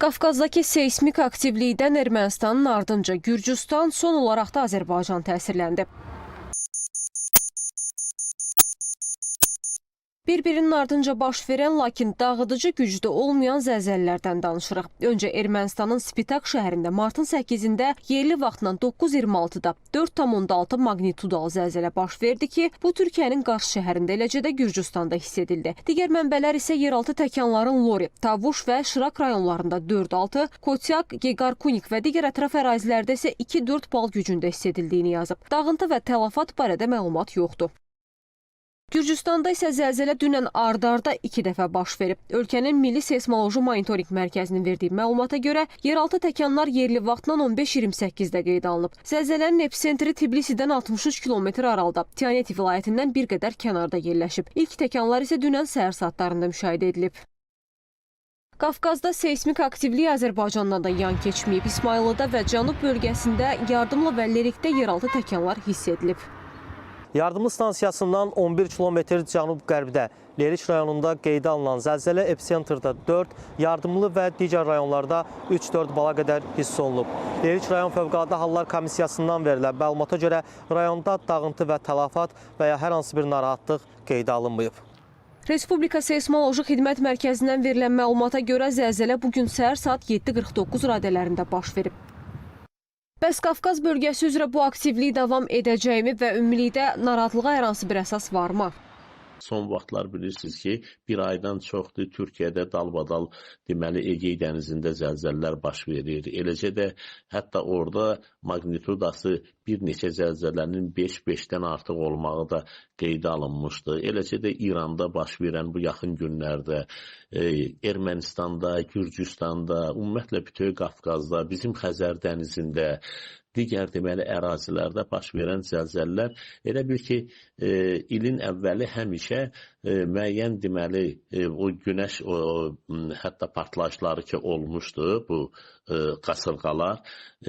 Qafqazdakı seysmik aktivlikdən Ermənistanın ardınca Gürcüstan, son olaraq da Azərbaycan təsirləndi. Bir-birinin ardınca baş verən, lakin dağıdıcı gücdə olmayan zəlzələlərdən danışırıq. Öncə Ermənistanın Spitak şəhərində martın 8-də yerli vaxtla 9:26-da 4,6 magnitudalı zəlzələ baş verdi ki, bu Türkiyənin Qars şəhərində, eləcə də Gürcüstanda hiss edildi. Digər mənbələr isə yeraltı təkanların Lori, Tavuş və Şırak rayonlarında 4,6, Kotyak, Geqarkunik və digər ətraf ərazilərdə isə 2-4 bal gücündə hiss edildiyini yazıb. Dağıntı və tələfat barədə məlumat yoxdur. Gürcüstanda isə zəlzələ dünən ard-arda 2 dəfə baş verib. Ölkənin Milli Seysmoloji Monitorinq Mərkəzinin verdiyi məlumata görə yeraltı təkanlar yerli vaxtla 15:28-də qeydə alınıb. Zəlzələnin epicentri Tbilisidən 63 km aralıda, Tianet vilayətindən bir qədər kənarda yerləşib. İlk təkanlar isə dünən səhər saatlarında müşahidə edilib. Qafqazda seysmik aktivlik Azərbaycandan da yan keçməyib. İsmayılıda və Cənub bölgəsində Yardımlı və Lerikdə yeraltı təkanlar hiss edilib. Yardımlı stansiyasından 11 km cənub-qərbdə Lerik rayonunda qeydə alınan zəlzələ episentrdə 4, Yardımlı və digər rayonlarda 3-4 bala qədər hiss olunub. Lerik rayon Fövqəladə Hallar Komissiyasından verilən məlumata görə rayonda dağıntı və tələfat və ya hər hansı bir narahatlıq qeydə alınmayıb. Respublika Seysmoloji Xidmət Mərkəzindən verilən məlumata görə zəlzələ bugün səhər saat 7:49 radələrində baş verib. Bəs Qafqaz bölgəsi üzrə bu aktivlik davam edəcəyimi və ümumilikdə narahatlığa hər hansı bir əsas varmı? Son vaxtlar bilirsiniz ki, bir aydan çoxdur Türkiyədə dalbadal deməli Egey dənizində zəlzələlər baş verir. Eləcə də hətta orada magnitudası bir neçə zəlzələnin 5-5-dən artıq olmağı da qeydə alınmışdı. Eləcə də İranda baş verən bu yaxın günlərdə Ermənistanda, Gürcüstanda, ümumiyyətlə bütöv Qafqazda, bizim Xəzər dənizində, digər deməli ərazilərdə baş verən zəlzələlər elə bil ki, ilin əvvəli həmişə müəyyən deməli o günəş hətta partlayışları ki olmuşdu bu qasırğalar,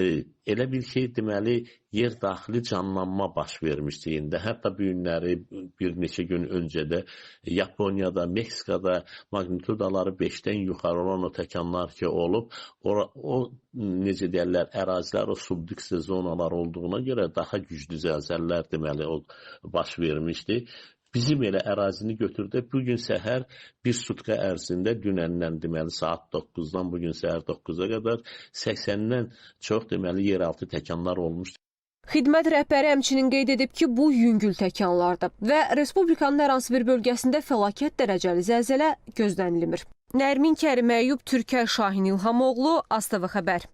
elə bil ki, deməli yer daxili canlanma baş vermişdi indi. Hətta bu günləri bir neçə gün öncə də Yaponiyada, Meksikada magnitudaları 5-dən yuxarı olan o təkanlar ki olub, o necə deyərlər, ərazilər, o subduksiya zonalar olduğuna görə daha güclü zəlzələlər deməli o baş vermişdi. Bizim elə ərazini götürdük. Bugün səhər bir sutka ərzində dünəndən deməli saat 9-dan bugün səhər 9-a qədər 80-dən çox deməli yeraltı təkanlar olmuşdu. Xidmət rəhbəri həmçinin qeyd edib ki, bu yüngül təkanlardır və Respublikanın hər hansı bir bölgəsində fəlakət dərəcəli zəlzələ gözlənilmir. Nərmin Kəriməyub, Türkəy Şahin İlhamoğlu, ASTV xəbər.